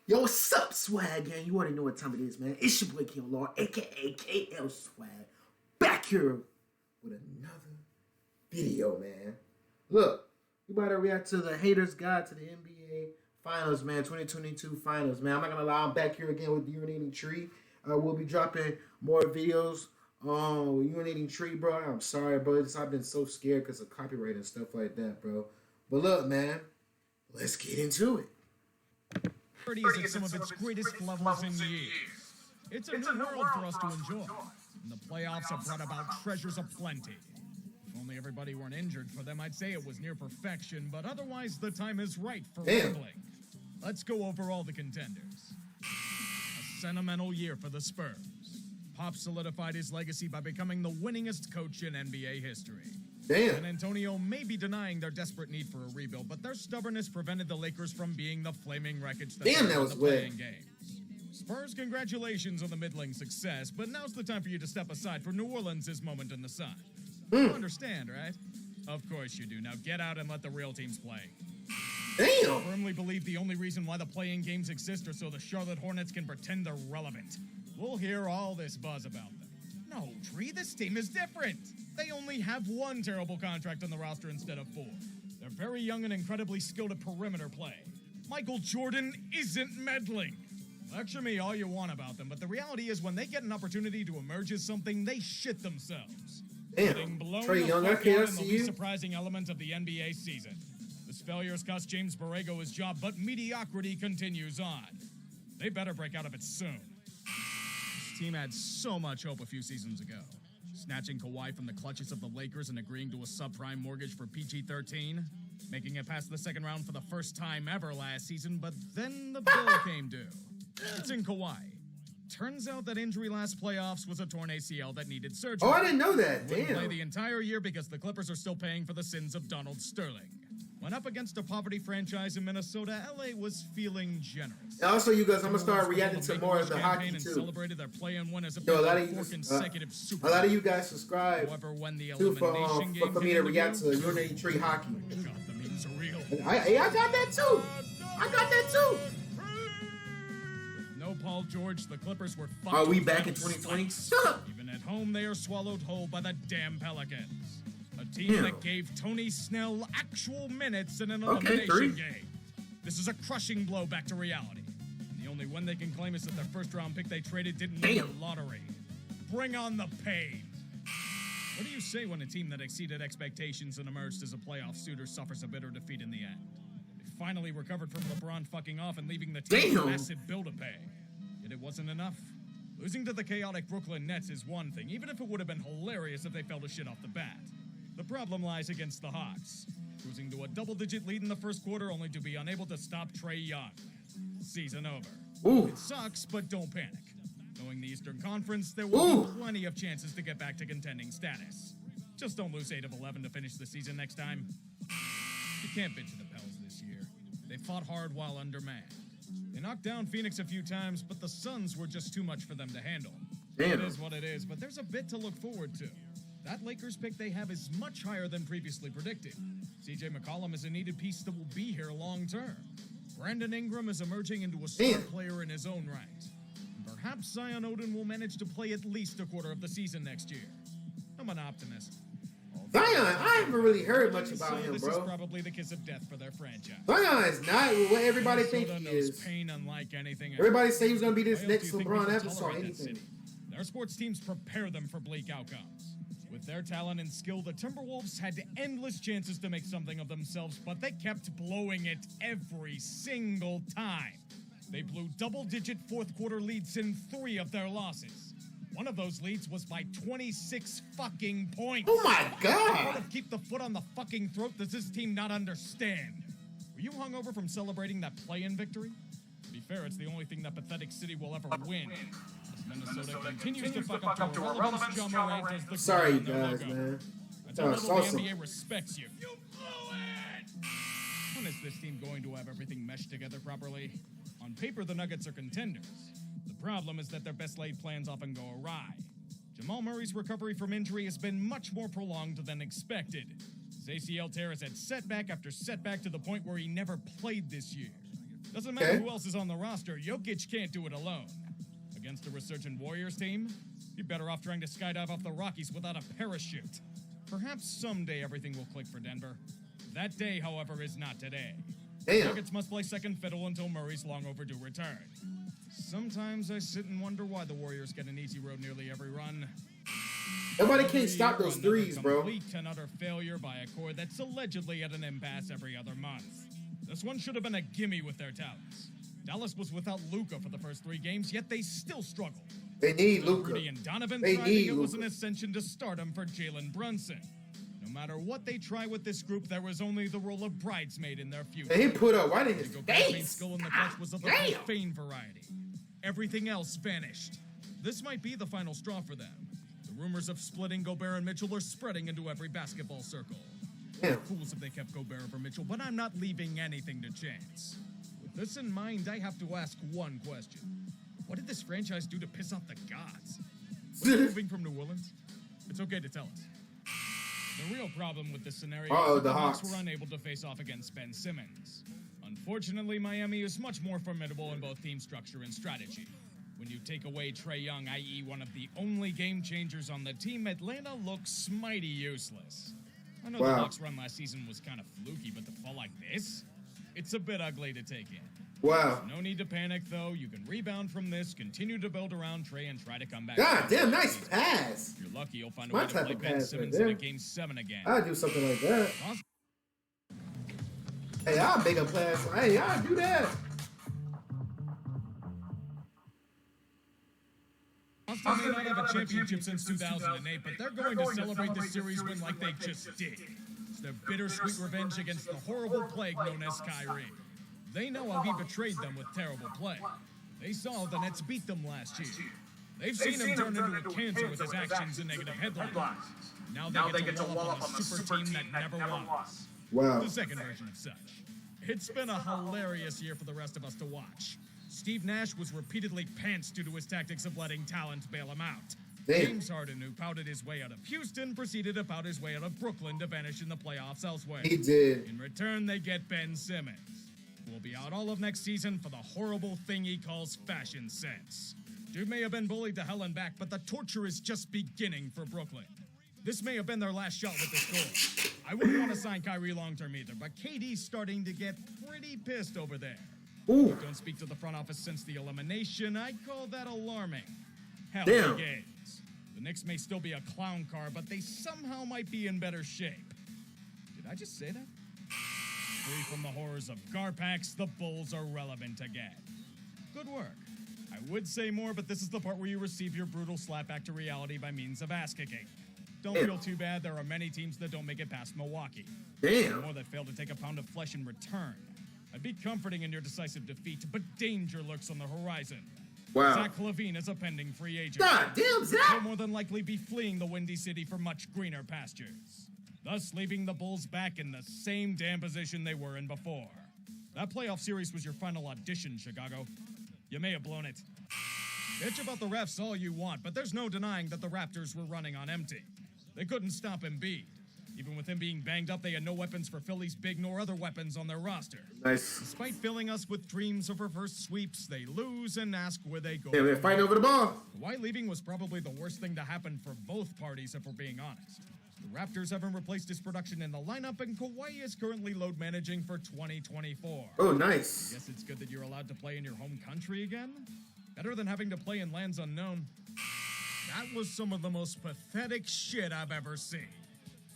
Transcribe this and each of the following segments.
Yo, what's up, Swag Gang? You already know what time it is, man. It's your boy King Law, aka KL Swag, back here with another video, man. Look, we about to react to the Haters Guide to the NBA Finals, man. 2022 Finals, man. I'm not gonna lie, I'm back here again with the Urinating Tree. We'll be dropping more videos on Urinating Tree, bro. I'm sorry, bro. I've been so scared because of copyright and stuff like that, bro. But look, man, let's get into it. Is at some of its greatest levels in years. It's a new world for us to enjoy, and the playoffs have brought about treasures aplenty. If only everybody weren't injured for them, I'd say it was near perfection, but otherwise the time is right for rambling. Let's go over all the contenders. A sentimental year for the Spurs. Pop solidified his legacy by becoming the winningest coach in NBA history. San Antonio may be denying their desperate need for a rebuild, but their stubbornness prevented the Lakers from being the flaming wreckage that they were in the playing games. Spurs, congratulations on the middling success, but now's the time for you to step aside for New Orleans' moment in the sun. You understand, right? Of course you do. Now get out and let the real teams play. I firmly believe the only reason why the playing games exist are so the Charlotte Hornets can pretend they're relevant. We'll hear all this buzz about them. No, Tree, this team is different. They only have one terrible contract on the roster instead of four. They're very young and incredibly skilled at perimeter play. Michael Jordan isn't meddling. Lecture me all you want about them, but the reality is when they get an opportunity to emerge as something, they shit themselves. Getting blown the fuck out in the least surprising element of the NBA season. This failure has cost James Borrego his job, but mediocrity continues on. They better break out of it soon. This team had so much hope a few seasons ago. Snatching Kawhi from the clutches of the Lakers and agreeing to a subprime mortgage for PG-13, making it past the second round for the first time ever last season, but then the bill came due. It's in Kawhi. Turns out that injury last playoffs was a torn ACL that needed surgery. Oh, I didn't know that. Wouldn't play the entire year because the Clippers are still paying for the sins of Donald Sterling. When up against a poverty franchise in Minnesota, LA was feeling generous. Also, you guys, I'm gonna start reacting to more of the hockey too. Celebrated their play-in win as a lot of you guys subscribe too for me to react to Urinating Tree hockey. I got that too. I got that too. With no Paul George, the Clippers were. Are we back in 2020? Shut up. Even at home, they are swallowed whole by the damn Pelicans. A team that gave Tony Snell actual minutes in an elimination game. This is a crushing blow back to reality. And the only win they can claim is that their first-round pick they traded didn't win the lottery. Bring on the pain. What do you say when a team that exceeded expectations and emerged as a playoff suitor suffers a bitter defeat in the end? They finally recovered from LeBron fucking off and leaving the team a massive bill to pay. Yet it wasn't enough. Losing to the chaotic Brooklyn Nets is one thing, even if it would have been hilarious if they fell to shit off the bat. The problem lies against the Hawks, cruising to a double-digit lead in the first quarter only to be unable to stop Trae Young. Season over. It sucks, but don't panic. Knowing the Eastern Conference, there will be plenty of chances to get back to contending status. Just don't lose 8 of 11 to finish the season next time. You can't bitch at the Pels this year. They fought hard while undermanned. They knocked down Phoenix a few times, but the Suns were just too much for them to handle. It is what it is, but there's a bit to look forward to. That Lakers pick they have is much higher than previously predicted. CJ McCollum is a needed piece that will be here long term. Brandon Ingram is emerging into a star player in his own right. And perhaps Zion Odin will manage to play at least a quarter of the season next year. I'm an optimist. Zion, I haven't really heard much about him, bro. This is probably the kiss of death for their franchise. Zion is not what everybody thinks he is. Pain unlike anything else. Everybody say he's gonna be this next LeBron episode. Anything. Their sports teams prepare them for bleak outcomes. With their talent and skill, the Timberwolves had endless chances to make something of themselves, but they kept blowing it every single time. They blew double-digit fourth-quarter leads in 3 of their losses. One of those leads was by 26 fucking points. Oh my God! How to keep the foot on the fucking throat does this team not understand? Were you hungover from celebrating that play-in victory? To be fair, it's the only thing that pathetic city will ever win. Minnesota continues to fuck up to irrelevance. Sorry, you guys, man. I don't know if the NBA respects you. You blew it! When is this team going to have everything meshed together properly? On paper, the Nuggets are contenders. The problem is that their best laid plans often go awry. Jamal Murray's recovery from injury has been much more prolonged than expected. His ACL tear has had setback after setback to the point where he never played this year. Doesn't matter who else is on the roster, Jokic can't do it alone. Against a resurgent Warriors team, you're better off trying to skydive off the Rockies without a parachute. Perhaps someday everything will click for Denver. That day, however, is not today. Damn. Nuggets must play second fiddle until Murray's long overdue return. Sometimes I sit and wonder why the Warriors get an easy road nearly every run. Nobody can't stop those threes, bro. Complete and utter failure by a core that's allegedly at an impasse every other month. This one should have been a gimme with their talents. Dallas was without Luka for the first 3 games, yet they still struggled. They need Luka. Rudy and Donovan They thriving, need it was an Luka. ascension to stardom for Jalen Brunson. No matter what they try with this group, there was only the role of bridesmaid in their future. And he put up right in his Gobert's main face. skill in the clutch was of the profane variety. Everything else vanished. This might be the final straw for them. The rumors of splitting Gobert and Mitchell are spreading into every basketball circle. Damn. Fools if they kept Gobert over Mitchell, but I'm not leaving anything to chance. With this in mind, I have to ask one question. What did this franchise do to piss off the gods? Was it moving from New Orleans? It's okay to tell us. The real problem with this scenario is that the Hawks were unable to face off against Ben Simmons. Unfortunately, Miami is much more formidable in both team structure and strategy. When you take away Trae Young, i.e. one of the only game changers on the team, Atlanta looks mighty useless. I know the Hawks' run last season was kind of fluky, but to fall like this? It's a bit ugly to take in. Wow. No need to panic, though. You can rebound from this, continue to build around Trae, and try to come back. God damn, nice pass. If you're lucky, you'll find a My way to type play of Ben pass Simmons right in there. a Game 7 again. I'd do something like that. Hey, I'll make a pass. Hey, I'll do that. Boston may not have a championship since 2008, but they're going to celebrate the series win like they just did. It's their bittersweet revenge against the horrible plague known as Kyrie. They know how he betrayed them with terrible play. They saw the Nets beat them last year. They've seen him turn into a cancer with his actions and negative headlines. Now they get to wall up on a super team that never won. Wow. The second version of such. It's been a hilarious year for the rest of us to watch. Steve Nash was repeatedly pantsed due to his tactics of letting talent bail him out. Damn. James Harden, who pouted his way out of Houston, proceeded to pout his way out of Brooklyn to vanish in the playoffs elsewhere. He did. In return, they get Ben Simmons, who will be out all of next season for the horrible thing he calls fashion sense. Dude may have been bullied to hell and back, but the torture is just beginning for Brooklyn. This may have been their last shot with this goal. I wouldn't want to sign Kyrie long-term either, but KD's starting to get pretty pissed over there. Ooh. Don't speak to the front office since the elimination. I call that alarming. Hell, Damn. games. The Knicks may still be a clown car, but they somehow might be in better shape. Did I just say that? Free from the horrors of Garpax, the Bulls are relevant again. Good work. I would say more, but this is the part where you receive your brutal slap back to reality by means of ass-kicking. Don't feel too bad. There are many teams that don't make it past Milwaukee. Damn. More that fail to take a pound of flesh in return. I'd be comforting in your decisive defeat, but danger lurks on the horizon. Wow. Zach LaVine is a pending free agent. God damn, He'll Zach. more than likely be fleeing the Windy City for much greener pastures, thus leaving the Bulls back in the same damn position they were in before. That playoff series was your final audition, Chicago. You may have blown it. Bitch about the refs all you want, but there's no denying that the Raptors were running on empty. They couldn't stop Embiid. Even with him being banged up, they had no weapons for Philly's big nor other weapons on their roster. Nice. Despite filling us with dreams of reverse sweeps, they lose and ask where they go. Damn, they're fighting over the ball. Kawhi leaving was probably the worst thing to happen for both parties, if we're being honest. The Raptors haven't replaced his production in the lineup, and Kawhi is currently load managing for 2024. Oh, nice. Guess it's good that you're allowed to play in your home country again? Better than having to play in lands unknown. That was some of the most pathetic shit I've ever seen.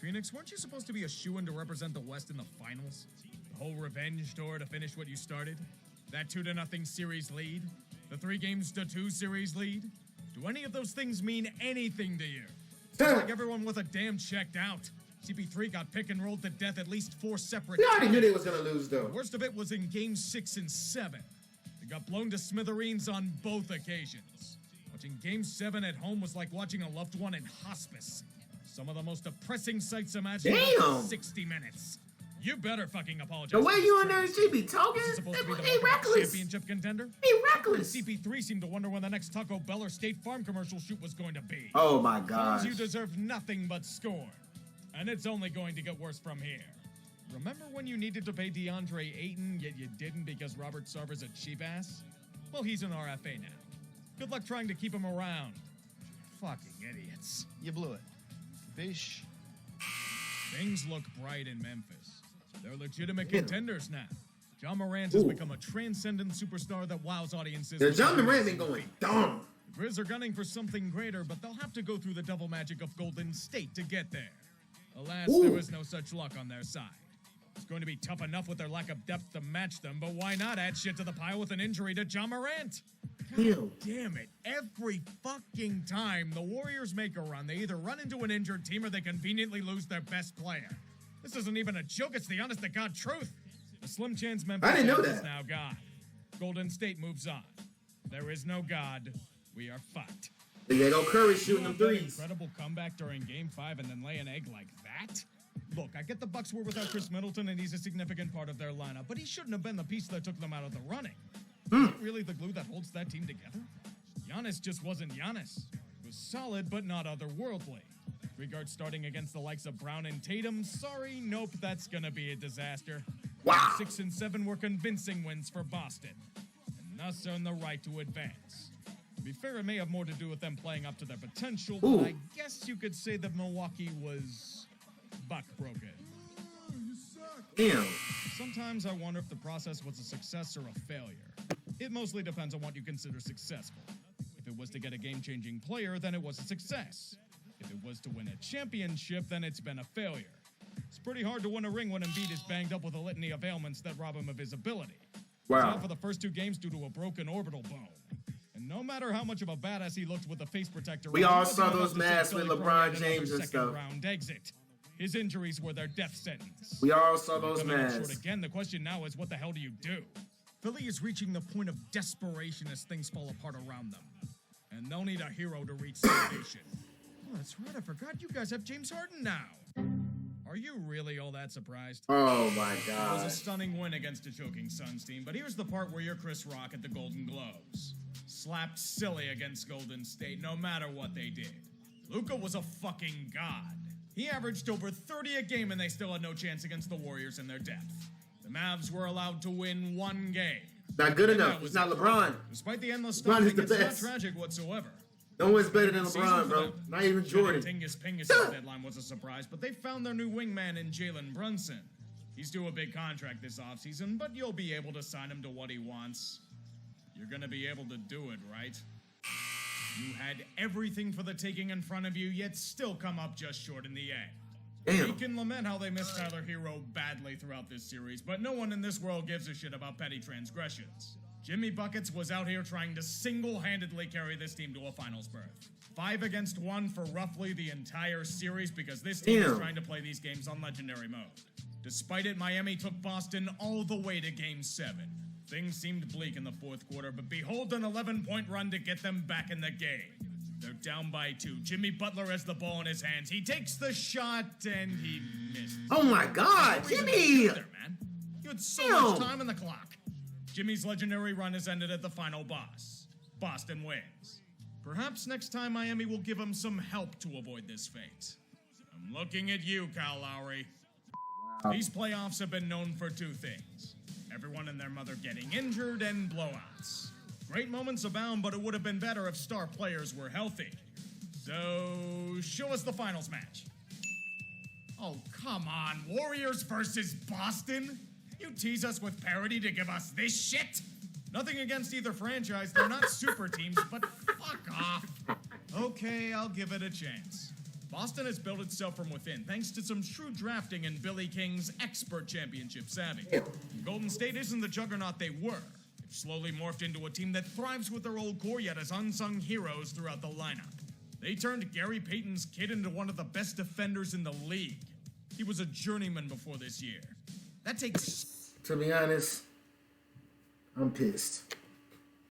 Phoenix, weren't you supposed to be a shoo-in to represent the West in the finals? The whole revenge tour to finish what you started? That 2-0 series lead? The 3-2 series lead? Do any of those things mean anything to you? Just like everyone with a damn checked out. CP3 got pick and rolled to death at least 4 separate We times. already knew they was gonna lose, though. The worst of it was in Games 6 and 7. They got blown to smithereens on both occasions. Watching Game 7 at home was like watching a loved one in hospice. Some of the most depressing sights imaginable Damn. for 60 minutes. You better fucking apologize. The way for you this and there tragedy. she be talking, This is supposed to be the they World Cup reckless. championship contender. They reckless. CP3 seemed to wonder when the next Taco Bell or State Farm commercial shoot was going to be. Oh my Suns, gosh. you deserve nothing but scorn. And it's only going to get worse from here. Remember when you needed to pay DeAndre Ayton, yet you didn't because Robert Sarver's a cheap ass? Well, he's an RFA now. Good luck trying to keep him around. Fucking idiots. You blew it. Bish. Things look bright in Memphis. They're legitimate contenders now. John Morant has become a transcendent superstar that wows audiences. Yeah, John Morant been going dumb. The Grizz are gunning for something greater, but they'll have to go through the double magic of Golden State to get there. Alas, there was no such luck on their side. It's going to be tough enough with their lack of depth to match them, but why not add shit to the pile with an injury to John Morant? God damn it. Every fucking time the Warriors make a run, they either run into an injured team or they conveniently lose their best player. This isn't even a joke, it's the honest-to-God truth. The slim chance Memphis is now gone. Golden State moves on. There is no God. We are fucked. There go Curry shooting them threes. Incredible comeback during Game 5 and then lay an egg like that? Look, I get the Bucks were without Chris Middleton and he's a significant part of their lineup, but he shouldn't have been the piece that took them out of the running. Is it really the glue that holds that team together? Giannis just wasn't Giannis. He was solid, but not otherworldly. Regards starting against the likes of Brown and Tatum, sorry, nope, that's gonna be a disaster. Wow. 6 and 7 were convincing wins for Boston, and thus earn the right to advance. To be fair, it may have more to do with them playing up to their potential, but I guess you could say that Milwaukee was buck-broken. Damn. Sometimes I wonder if the process was a success or a failure. It mostly depends on what you consider successful. If it was to get a game-changing player, then it was a success. If it was to win a championship, then it's been a failure. It's pretty hard to win a ring when Embiid is banged up with a litany of ailments that rob him of his ability. Wow. He's out for the first 2 games due to a broken orbital bone. And no matter how much of a badass he looked with the face protector, we all saw those masks with LeBron James and stuff. Round exit. His injuries were their death sentence. We all saw those masks. Short again, the question now is, what the hell do you do? Philly is reaching the point of desperation as things fall apart around them. And they'll need a hero to reach salvation. Oh, that's right, I forgot you guys have James Harden now. Are you really all that surprised? Oh my It God. was a stunning win against a choking Suns team, but here's the part where you're Chris Rock at the Golden Globes. Slapped silly against Golden State no matter what they did. Luka was a fucking god. He averaged over 30 a game and they still had no chance against the Warriors in their depth. The Mavs were allowed to win 1 game. Not good enough. It's not LeBron. Despite the endless LeBron is stopping, the it's best. not tragic whatsoever. No one's better than LeBron, bro. Not even Jordan. Tingus Pingus at the deadline was a surprise, but they found their new wingman in Jalen Brunson. He's due a big contract this offseason, but you'll be able to sign him to what he wants. You're gonna be able to do it, right? You had everything for the taking in front of you, yet still come up just short in the end. Damn. We can lament how they missed Tyler Hero badly throughout this series, but no one in this world gives a shit about petty transgressions. Jimmy Buckets was out here trying to single-handedly carry this team to a finals berth. 5 against 1 for roughly the entire series because this team is trying to play these games on legendary mode. Despite it, Miami took Boston all the way to Game 7. Things seemed bleak in the 4th quarter, but behold an 11-point run to get them back in the game. They're down by 2. Jimmy Butler has the ball in his hands. He takes the shot, and he missed. Oh my God, Jimmy! There, man. You had so much time on the clock. Jimmy's legendary run has ended at the final boss. Boston wins. Perhaps next time Miami will give him some help to avoid this fate. I'm looking at you, Kyle Lowry. Wow. These playoffs have been known for 2 things. Everyone and their mother getting injured and blowouts. Great moments abound, but it would have been better if star players were healthy. So, show us the finals match. Oh, come on. Warriors versus Boston? You tease us with parity to give us this shit? Nothing against either franchise. They're not super teams, but fuck off. Okay, I'll give it a chance. Boston has built itself from within thanks to some shrewd drafting and Billy King's expert championship savvy. Golden State isn't the juggernaut they were. They've slowly morphed into a team that thrives with their old core yet as unsung heroes throughout the lineup. They turned Gary Payton's kid into one of the best defenders in the league. He was a journeyman before this year. That takes... To be honest, I'm pissed.